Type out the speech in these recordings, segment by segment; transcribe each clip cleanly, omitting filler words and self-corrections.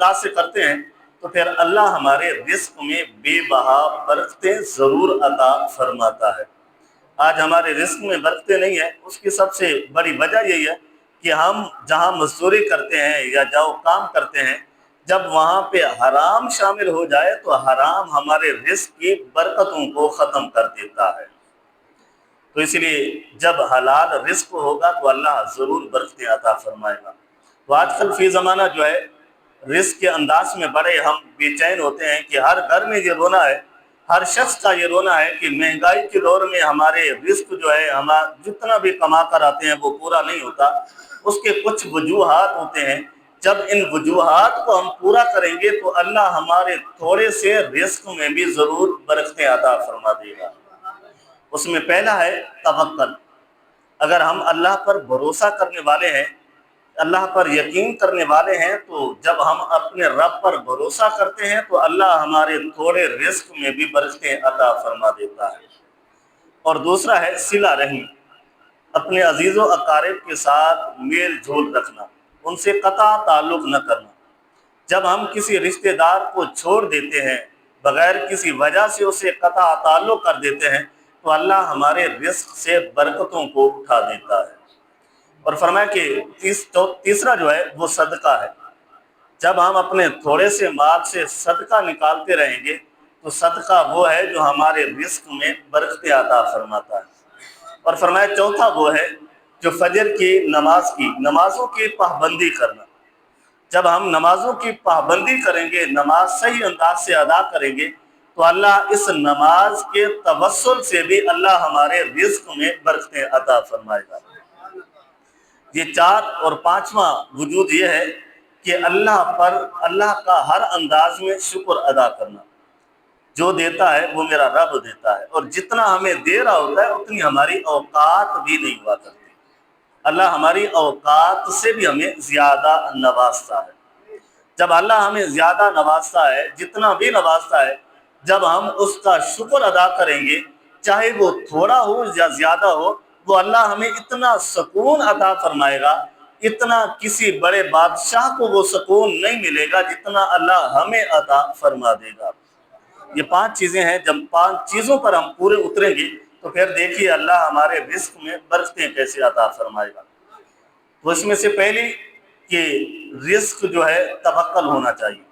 اللہ سے کرتے ہیں تو پھر اللہ ہمارے رزق میں بے بہا برکتیں ضرور عطا فرماتا ہے۔ آج ہمارے رزق میں برکتیں نہیں ہیں، اس کی سب سے بڑی وجہ یہی ہے کہ ہم جہاں مزدوری کرتے ہیں یا جہاں کام کرتے ہیں، جب وہاں پہ حرام شامل ہو جائے تو حرام ہمارے رزق کی برکتوں کو ختم کر دیتا ہے۔ تو اس لیے جب حلال رزق ہوگا تو اللہ ضرور برکتیں عطا فرمائے گا۔ تو آج کل فی زمانہ جو ہے رزق کے انداز میں بڑے ہم بے چین ہوتے ہیں کہ ہر گھر میں یہ رونا ہے، ہر شخص کا یہ رونا ہے کہ مہنگائی کے دور میں ہمارے رزق جو ہے ہم جتنا بھی کما کر آتے ہیں وہ پورا نہیں ہوتا۔ اس کے کچھ وجوہات ہوتے ہیں، جب ان وجوہات کو ہم پورا کریں گے تو اللہ ہمارے تھوڑے سے رزق میں بھی ضرور برکتیں عطا فرما دے گا۔ اس میں پہلا ہے توکل۔ اگر ہم اللہ پر بھروسہ کرنے والے ہیں، اللہ پر یقین کرنے والے ہیں، تو جب ہم اپنے رب پر بھروسہ کرتے ہیں تو اللہ ہمارے تھوڑے رزق میں بھی برکتیں عطا فرما دیتا ہے۔ اور دوسرا ہے صلہ رحمی، اپنے عزیز و اقارب کے ساتھ میل جول رکھنا، ان سے قطع تعلق نہ کرنا۔ جب ہم کسی رشتہ دار کو چھوڑ دیتے ہیں، بغیر کسی وجہ سے اسے قطع تعلق کر دیتے ہیں، تو اللہ ہمارے رزق سے برکتوں کو اٹھا دیتا ہے۔ اور فرمایا کہ تیسرا جو ہے وہ صدقہ ہے۔ جب ہم اپنے تھوڑے سے مال سے صدقہ نکالتے رہیں گے تو صدقہ وہ ہے جو ہمارے رزق میں برکت عطا فرماتا ہے۔ اور فرمایا چوتھا وہ ہے جو فجر کی نمازوں کی پابندی کرنا۔ جب ہم نمازوں کی پابندی کریں گے، نماز صحیح انداز سے ادا کریں گے، تو اللہ اس نماز کے توسل سے بھی اللہ ہمارے رزق میں برکتیں عطا فرمائے گا۔ یہ چار اور پانچواں وجود یہ ہے کہ اللہ کا ہر انداز میں شکر ادا کرنا۔ جو دیتا ہے وہ میرا رب دیتا ہے، اور جتنا ہمیں دے رہا ہوتا ہے اتنی ہماری اوقات بھی نہیں ہوا کرتی۔ اللہ ہماری اوقات سے بھی ہمیں زیادہ نوازتا ہے۔ جب اللہ ہمیں زیادہ نوازتا ہے، جتنا بھی نوازتا ہے، جب ہم اس کا شکر ادا کریں گے، چاہے وہ تھوڑا ہو یا زیادہ ہو، وہ اللہ ہمیں اتنا سکون عطا فرمائے گا، اتنا کسی بڑے بادشاہ کو وہ سکون نہیں ملے گا جتنا اللہ ہمیں عطا فرما دے گا۔ یہ 5 چیزیں ہیں، جب 5 چیزوں پر ہم پورے اتریں گے تو پھر دیکھیے اللہ ہمارے رزق میں برکتیں کیسے عطا فرمائے گا۔ تو اس میں سے پہلی کہ رزق جو ہے توکل ہونا چاہیے۔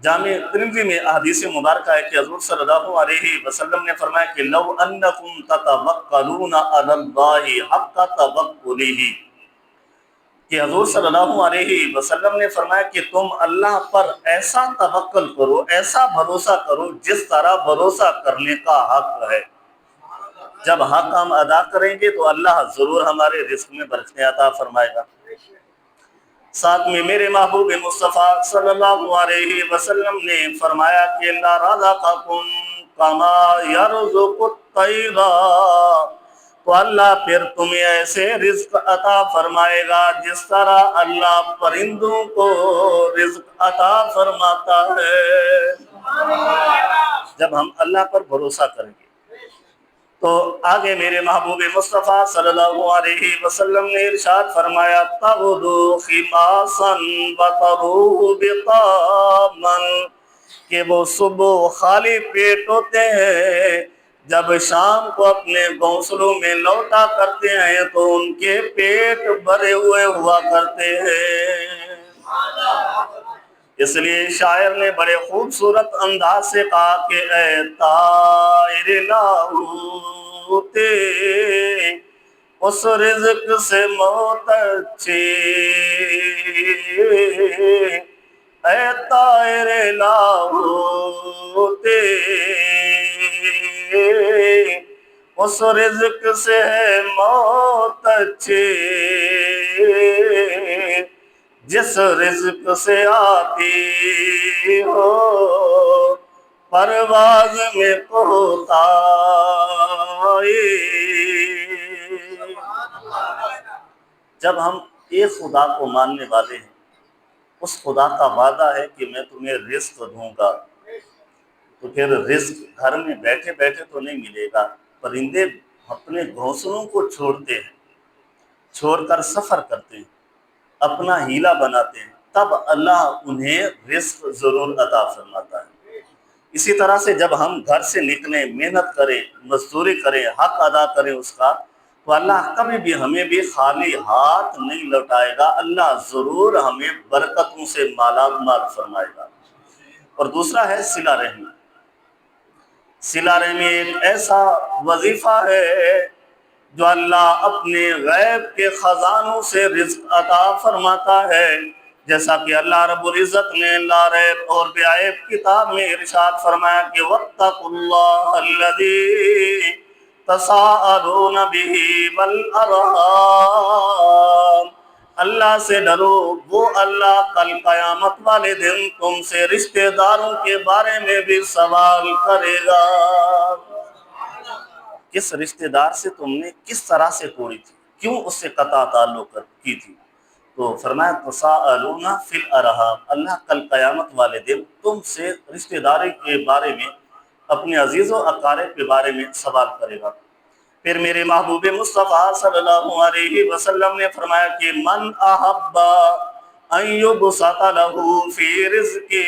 جامع ترمذی میں احادیث مبارکہ ہے کہ حضور صلی اللہ علیہ وسلم نے فرمایا کہ لو انکم تتوکلون علی اللہ حق توکلہ، کہ حضور صلی اللہ علیہ وسلم نے فرمایا کہ تم اللہ پر ایسا توکل کرو، ایسا بھروسہ کرو جس طرح بھروسہ کرنے کا حق ہے۔ جب حق ہم ادا کریں گے تو اللہ ضرور ہمارے رزق میں برکتیں عطا فرمائے گا۔ ساتھ میں میرے محبوب مصطفیٰ صلی اللہ علیہ وسلم نے فرمایا کہ لا رزقکم کما یرزق الطیر، تو اللہ پھر تمہیں ایسے رزق عطا فرمائے گا جس طرح اللہ پرندوں کو رزق عطا فرماتا ہے۔ جب ہم اللہ پر بھروسہ کریں گے تو آگے میرے محبوب مصطفیٰ صلی اللہ علیہ وسلم نے ارشاد فرمایا تغدو خماسا وتروح بطاما، کہ وہ صبح خالی پیٹ ہوتے ہیں، جب شام کو اپنے گھونسلوں میں لوٹا کرتے ہیں تو ان کے پیٹ بھرے ہوئے ہوا کرتے ہیں۔ اس لیے شاعر نے بڑے خوبصورت انداز سے کہا کہ اے طائر لاہوتے، اس رزق سے موت اچھی، اے طائر لاہوتے، اس رزق سے موت اچھی، جس رزق سے آتی ہو پرواز میں کوتاہی۔ جب ہم ایک خدا کو ماننے والے ہیں، اس خدا کا وعدہ ہے کہ میں تمہیں رزق دوں گا، تو پھر رزق گھر میں بیٹھے بیٹھے تو نہیں ملے گا۔ پرندے اپنے گھونسلوں کو چھوڑتے ہیں، چھوڑ کر سفر کرتے ہیں، اپنا ہیلا بناتے ہیں، تب اللہ انہیں رزق ضرور عطا فرماتا ہے۔ اسی طرح سے جب ہم گھر سے نکلیں، محنت کریں، مزدوری کریں، حق ادا کریں اس کا، تو اللہ کبھی بھی ہمیں بھی خالی ہاتھ نہیں لوٹائے گا، اللہ ضرور ہمیں برکتوں سے مالا مال فرمائے گا۔ اور دوسرا ہے صلہ رحمی۔ صلہ رحمی ایک ایسا وظیفہ ہے جو اللہ اپنے غیب کے خزانوں سے رزق عطا فرماتا ہے، جیسا کہ اللہ رب العزت نے لا ریب اور بے عیب کتاب میں ارشاد فرمایا کہ واتقوا اللہ الذی تساءلون بہ والارحام، اللہ سے ڈرو، وہ اللہ کل قیامت والے دن تم سے رشتہ داروں کے بارے میں بھی سوال کرے گا۔ کس رشتہ دار سے تم نے کس طرح سے توڑی تھی، کیوں اس سے قطع تعلق کی تھی؟ تو فرمایا تساءلون فی الارحام، اللہ کل قیامت والے دن تم سے رشتہ داری کے بارے میں، اپنے عزیز و اقارب کے بارے میں سوال کرے گا۔ پھر میرے محبوب مصطفیٰ صلی اللہ علیہ وسلم نے فرمایا کہ من احب ان یبسط لہ فی رزقہ،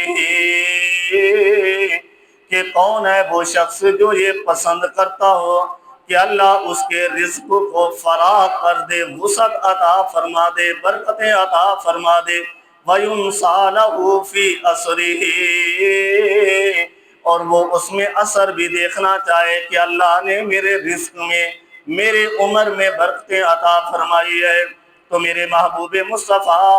کہ کون ہے وہ شخص جو یہ پسند کرتا ہو کہ اللہ اس کے رزق کو فراخ کر دے، وسعت عطا فرما دے، برکتیں عطا فرما دے، وَيُنْسَى لَهُ فِي أَسْرِهِ، اور وہ اس میں اثر بھی دیکھنا چاہے کہ اللہ نے میرے رزق میں، میرے عمر میں برکتیں عطا فرمائی ہے، تو میرے محبوب مصطفیٰ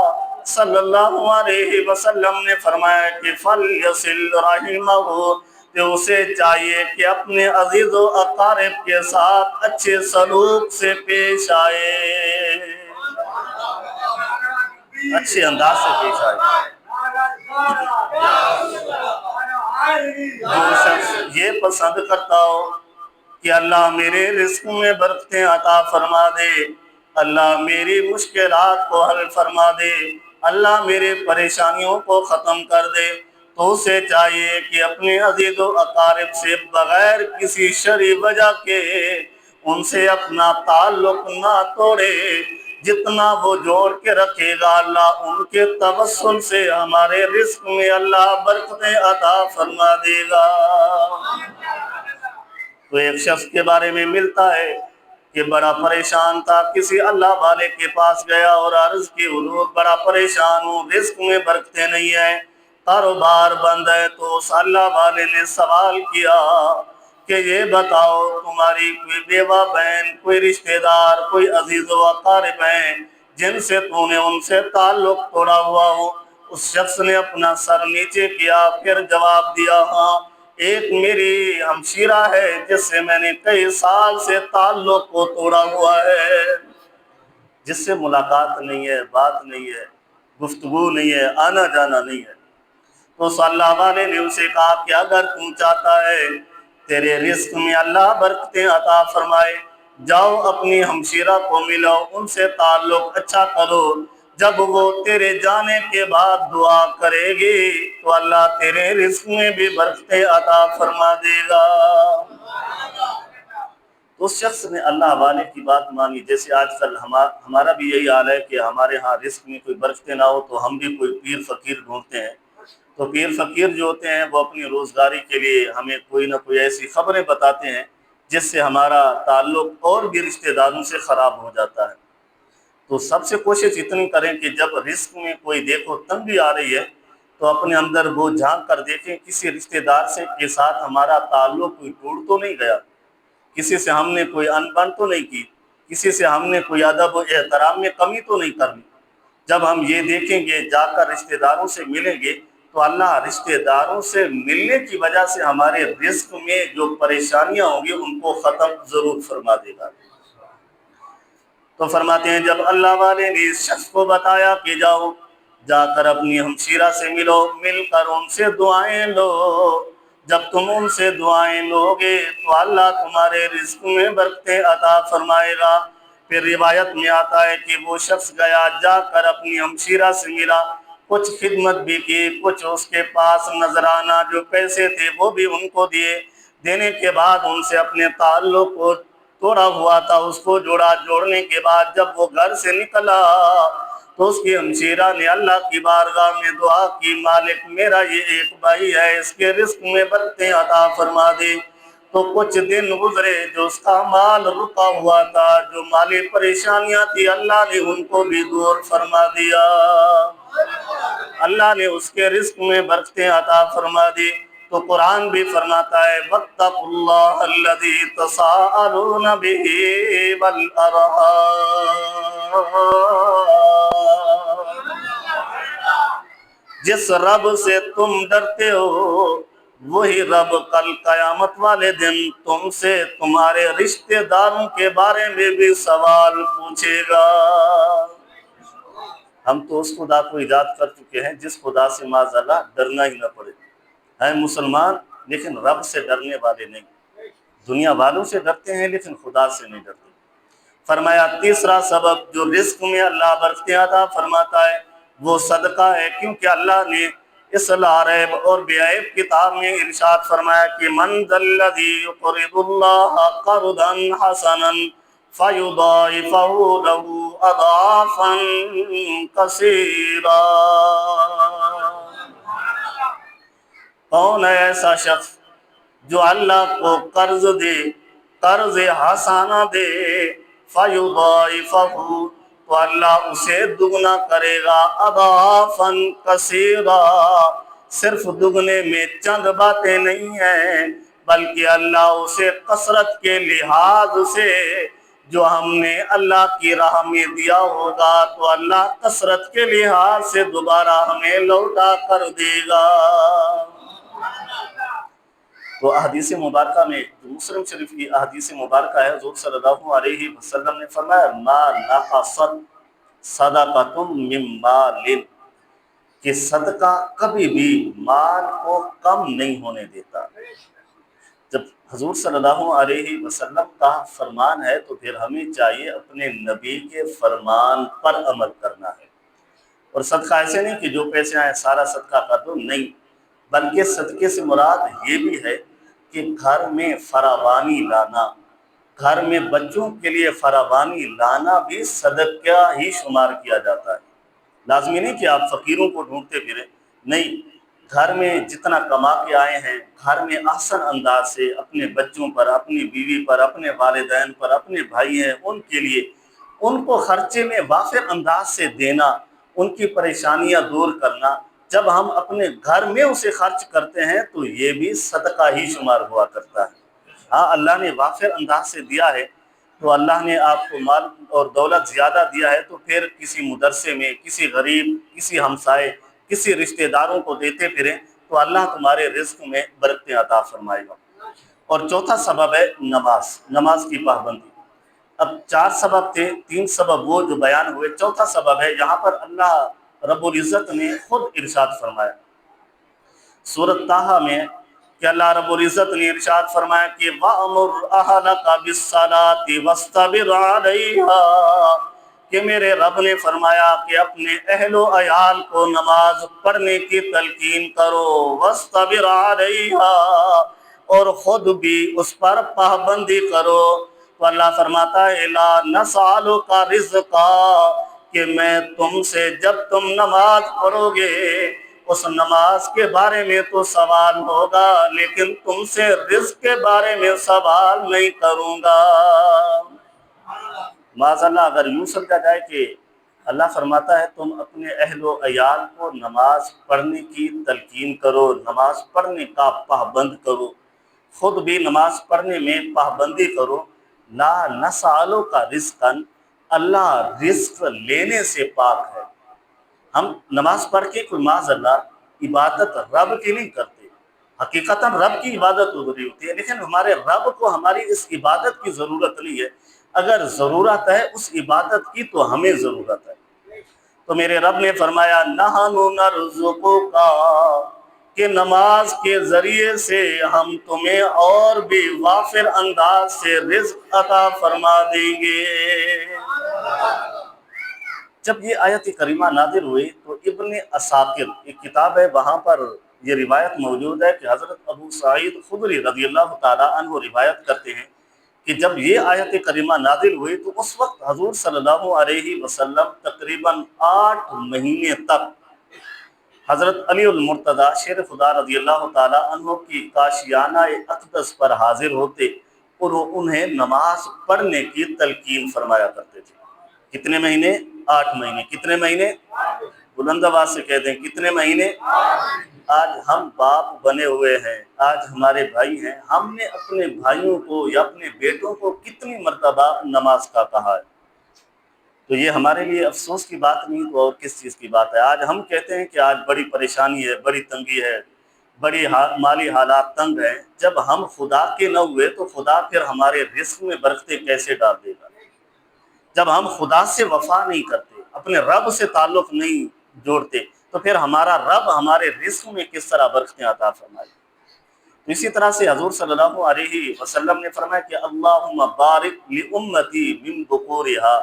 صلی اللہ علیہ وسلم نے فرمایا کہ فَلْيَصِلْ رَحِمَهُ، تو اسے چاہیے کہ اپنے عزیز و اقارب کے ساتھ اچھے سلوک سے پیش آئے، اچھے انداز سے پیش آئے۔ جو شخص یہ پسند کرتا ہو کہ اللہ میرے رزق میں برکتیں عطا فرما دے، اللہ میری مشکلات کو حل فرما دے، اللہ میرے پریشانیوں کو ختم کر دے، تو اسے چاہیے کہ اپنے عزیز و اقارب سے بغیر کسی شرعی وجہ کے ان سے اپنا تعلق نہ توڑے، جتنا وہ جوڑ کے رکھے گا اللہ ان کے توسل سے ہمارے رزق میں اللہ برکتیں عطا فرما دے گا۔ تو ایک شخص کے بارے میں ملتا ہے کہ بڑا پریشان تھا، کسی اللہ والے کے پاس گیا اور عرض کی حضور بڑا پریشان ہوں، رزق میں برکتیں نہیں ہیں، کاروبار بند ہے۔ تو اس اللہ والے نے سوال کیا کہ یہ بتاؤ تمہاری کوئی بیوہ بہن، کوئی رشتہ دار، کوئی عزیز و اقارب ہیں جن سے تو نے ان سے تعلق توڑا ہوا ہو؟ اس شخص نے اپنا سر نیچے کیا، پھر جواب دیا ہاں، ایک میری ہمشیرہ ہے جس سے میں نے کئی سال سے تعلق کو توڑا ہوا ہے، جس سے ملاقات نہیں ہے، بات نہیں ہے، گفتگو نہیں ہے، آنا جانا نہیں ہے۔ تو صلی اللہ علیہ نے اسے کہا کہ اگر تم چاہتا ہے تیرے رزق میں اللہ برکتیں عطا فرمائے، جاؤ اپنی ہمشیرہ کو ملو، ان سے تعلق اچھا کرو، جب وہ تیرے جانے کے بعد دعا کرے گی تو اللہ تیرے رزق میں بھی برکتیں عطا فرما دے گا۔ اس شخص نے اللہ والے کی بات مانی۔ جیسے آج کل ہمارا بھی یہی حال ہے کہ ہمارے ہاں رزق میں کوئی برکتیں نہ ہو تو ہم بھی کوئی پیر فقیر ڈھونڈتے ہیں، تو پیر فقیر جو ہوتے ہیں وہ اپنی روزگاری کے لیے ہمیں کوئی نہ کوئی ایسی خبریں بتاتے ہیں جس سے ہمارا تعلق اور بھی رشتہ داروں سے خراب ہو جاتا ہے۔ تو سب سے کوشش اتنی کریں کہ جب رزق میں کوئی دیکھو تنگی آ رہی ہے تو اپنے اندر وہ جھانک کر دیکھیں کسی رشتہ دار سے کے ساتھ ہمارا تعلق کوئی ٹوٹ تو نہیں گیا، کسی سے ہم نے کوئی انبن تو نہیں کی، کسی سے ہم نے کوئی ادب و احترام میں کمی تو نہیں کر لی۔ جب ہم یہ دیکھیں گے، جا کر رشتہ داروں سے ملیں گے، تو اللہ رشتہ داروں سے ملنے کی وجہ سے ہمارے رزق میں جو پریشانیاں ہوں گی ان کو ختم ضرور فرما دے گا۔ تو فرماتے ہیں جب اللہ والے نے اس شخص کو بتایا کہ جاؤ، جا کر اپنی ہمشیرہ سے ملو، مل کر ان سے دعائیں لو، جب تم ان سے دعائیں لوگے تو اللہ تمہارے رزق میں برکتیں عطا فرمائے گا۔ پھر روایت میں آتا ہے کہ وہ شخص گیا، جا کر اپنی ہمشیرہ سے ملا، کچھ خدمت بھی کی، کچھ اس کے پاس نذرانہ جو پیسے تھے وہ بھی ان کو دیے، دینے کے بعد ان سے اپنے تعلق کو توڑا ہوا تھا اس کو جوڑا، جوڑنے کے بعد جب وہ گھر سے نکلا تو اس کی ہمشیرہ نے اللہ کی بارگاہ میں دعا کی، مالک میرا یہ ایک بھائی ہے، اس کے رزق میں برکتیں عطا فرما دے۔ تو کچھ دن گزرے، جو اس کا مال رکا ہوا تھا، جو مالی پریشانیاں تھی، اللہ نے ان کو بھی دور فرما دیا، اللہ نے اس کے رزق میں برکتیں عطا فرما دی۔ تو قرآن بھی فرماتا ہے وَاتَّقُوا اللَّهَ الَّذِي تَسَاءَلُونَ بِهِ وَالْأَرْحَامَ، جس رب سے تم ڈرتے ہو وہی رب کل قیامت والے دن تم سے تمہارے رشتہ داروں کے بارے میں بھی سوال پوچھے گا۔ ہم تو اس خدا کو ایجاد کر چکے ہیں جس خدا سے معاذاللہ ڈرنا ہی نہ پڑے، ہیں مسلمان لیکن رب سے ڈرنے والے نہیں، دنیا والوں سے ڈرتے ہیں لیکن خدا سے نہیں ڈرتے۔ فرمایا تیسرا سبب جو رزق میں اللہ برکتیں عطا فرماتا ہے وہ صدقہ ہے، کیونکہ اللہ نے اس لا ریب اور بے عیب کتاب میں ارشاد فرمایا کہ من ذا الذی یقرض اللہ قرضا حسنا فیضاعفہ لہ اضعافا کثیرا۔ کون ہے ایسا شخص جو اللہ کو قرض دے، قرض حسانہ دے، فیضاعفہ تو اللہ اسے دگنا کرے گا، اضعافا کثیرا، صرف دگنے میں چند باتیں نہیں ہیں بلکہ اللہ اسے کثرت کے لحاظ سے جو ہم نے اللہ کی راہ میں دیا ہوگا تو اللہ کثرت کے لحاظ سے دوبارہ ہمیں لوٹا کر دے گا۔ تو احادیث مبارکہ میں جو مسلم شریف کی احادیث مبارکہ ہے، حضور صلی اللہ علیہ وسلم نے فرمایا ما نقصت صدقۃ من مال، کہ صدقہ کبھی بھی مال کو کم نہیں ہونے دیتا۔ جب حضور صلی اللہ علیہ وسلم کا فرمان ہے تو پھر ہمیں چاہیے اپنے نبی کے فرمان پر عمل کرنا ہے، اور صدقہ ایسے نہیں کہ جو پیسے آئیں سارا صدقہ کر دو، نہیں، بلکہ صدقے سے مراد یہ بھی ہے کہ گھر میں فراوانی لانا، گھر میں بچوں کے لیے فراوانی لانا بھی صدقہ ہی شمار کیا جاتا ہے۔ لازمی نہیں کہ آپ فقیروں کو ڈھونڈتے پھریں، نہیں، گھر میں جتنا کما کے آئے ہیں گھر میں احسن انداز سے اپنے بچوں پر، اپنی بیوی پر، اپنے والدین پر، اپنے بھائی ہیں ان کے لیے ان کو خرچے میں وافر انداز سے دینا، ان کی پریشانیاں دور کرنا، جب ہم اپنے گھر میں اسے خرچ کرتے ہیں تو یہ بھی صدقہ ہی شمار ہوا کرتا ہے۔ ہاں اللہ نے وافر انداز سے دیا ہے تو اللہ نے آپ کو مال اور دولت زیادہ دیا ہے تو پھر کسی مدرسے میں، کسی غریب، کسی ہمسائے، کسی رشتہ داروں کو دیتے پھریں تو اللہ تمہارے رزق میں برکتیں عطا فرمائے گا۔ اور چوتھا سبب ہے نماز، نماز کی پابندی۔ اب 4 سبب تھے، 3 سبب وہ جو بیان ہوئے، چوتھا سبب ہے یہاں پر اللہ رب العزت نے خود ارشاد فرمایا سورۃ طٰہٰ میں کہ اللہ رب العزت نے ارشاد فرمایا کہ وَأْمُرْ أَهْلَكَ بِالصَّلَاةِ وَاسْتَبِرْ عَلَيْهَا، کہ میرے رب نے فرمایا کہ اپنے اہل و عیال کو نماز پڑھنے کی تلقین کرو، وَاسْتَبِرْ عَلَيْهَا، اور خود بھی اس پر پابندی کرو۔ تو اللہ فرماتا ہے لا نسألک رزقا، کہ میں تم سے جب تم نماز پڑھو گے اس نماز کے بارے میں تو سوال ہوگا لیکن تم سے رزق کے بارے میں سوال نہیں کروں گا۔ معاذ اللہ اگر یوں سمجھا جائے کہ اللہ فرماتا ہے تم اپنے اہل و عیال کو نماز پڑھنے کی تلقین کرو، نماز پڑھنے کا پابند کرو، خود بھی نماز پڑھنے میں پابندی کرو، لا نسألک رزقا، اللہ رزق لینے سے پاک ہے۔ ہم نماز پڑھ کے کوئی معاذ اللہ عبادت رب کی نہیں کرتے، حقیقتاً رب کی عبادت ہو رہی ہوتی ہے لیکن ہمارے رب کو ہماری اس عبادت کی ضرورت نہیں ہے، اگر ضرورت ہے اس عبادت کی تو ہمیں ضرورت ہے۔ تو میرے رب نے فرمایا نحن نرزقک، کہ نماز کے ذریعے سے ہم تمہیں اور بھی وافر انداز سے رزق عطا فرما دیں گے۔ جب یہ آیت کریمہ نازل ہوئی تو ابن اساکر ایک کتاب ہے وہاں پر یہ روایت موجود ہے کہ حضرت ابو سعید خدری رضی اللہ تعالیٰ عنہ روایت کرتے ہیں کہ جب یہ آیت کریمہ نازل ہوئی تو اس وقت حضور صلی اللہ علیہ وسلم تقریباً 8 مہینے تک حضرت علی المرتضیٰ شیر خدا رضی اللہ تعالیٰ عنہ کی کاشیانہ اقدس پر حاضر ہوتے اور وہ انہیں نماز پڑھنے کی تلقین فرمایا کرتے تھے۔ کتنے مہینے؟ 8 مہینے۔ کتنے مہینے؟ بلند آواز سے کہہ دیں کتنے مہینے؟ آج ہم باپ بنے ہوئے ہیں، آج ہمارے بھائی ہیں، ہم نے اپنے بھائیوں کو یا اپنے بیٹوں کو کتنی مرتبہ نماز کا کہا ہے؟ تو یہ ہمارے لیے افسوس کی بات نہیں تو اور کس چیز کی بات ہے؟ آج ہم کہتے ہیں کہ آج بڑی پریشانی ہے، بڑی تنگی ہے، بڑی مالی حالات تنگ ہیں۔ جب ہم خدا کے نہ ہوئے تو خدا پھر ہمارے رزق میں برکتیں کیسے ڈال دے گا؟ جب ہم خدا سے وفا نہیں کرتے، اپنے رب سے تعلق نہیں جوڑتے، تو پھر ہمارا رب ہمارے رزق میں کس طرح برکتیں عطا فرمائے؟ تو اسی طرح سے حضور صلی اللہ علیہ وسلم نے فرمایا کہ اللہم بارک لامتی من بکورہا،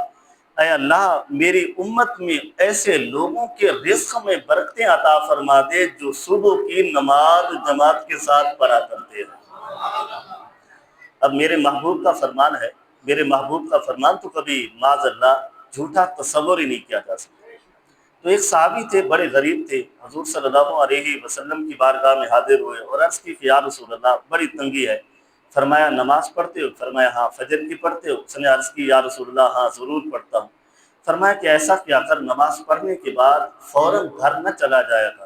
اے اللہ میری امت میں ایسے لوگوں کے رزق میں برکتیں عطا فرما دے جو صبح کی نماز جماعت کے ساتھ پڑھا کرتے ہیں۔ اب میرے محبوب کا فرمان ہے، میرے محبوب کا فرمان تو کبھی معاذ اللہ جھوٹا تصور ہی نہیں کیا جا سکتا۔ تو ایک صحابی تھے، بڑے غریب تھے، حضور صلی اللہ علیہ وسلم کی بارگاہ میں حاضر ہوئے اور عرض کی کہ یا رسول اللہ بڑی تنگی ہے۔ فرمایا نماز پڑھتے ہو؟ فرمایا ہاں۔ فجر کی پڑھتے ہو؟ اس نے عرض کی یا رسول اللہ ہاں ضرور پڑھتا ہوں۔ فرمایا کہ ایسا کیا کر نماز پڑھنے کے بعد فوراً گھر نہ چلا جایا کر،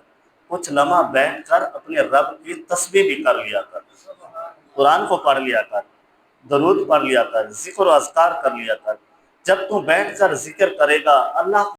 کچھ لمحہ بیٹھ کر اپنے رب کی تسبیح بھی کر لیا کر، قرآن کو پڑھ لیا کر، درود پڑھ لیا کر، ذکر و اذکار کر لیا کر۔ جب تو بیٹھ کر ذکر کرے گا اللہ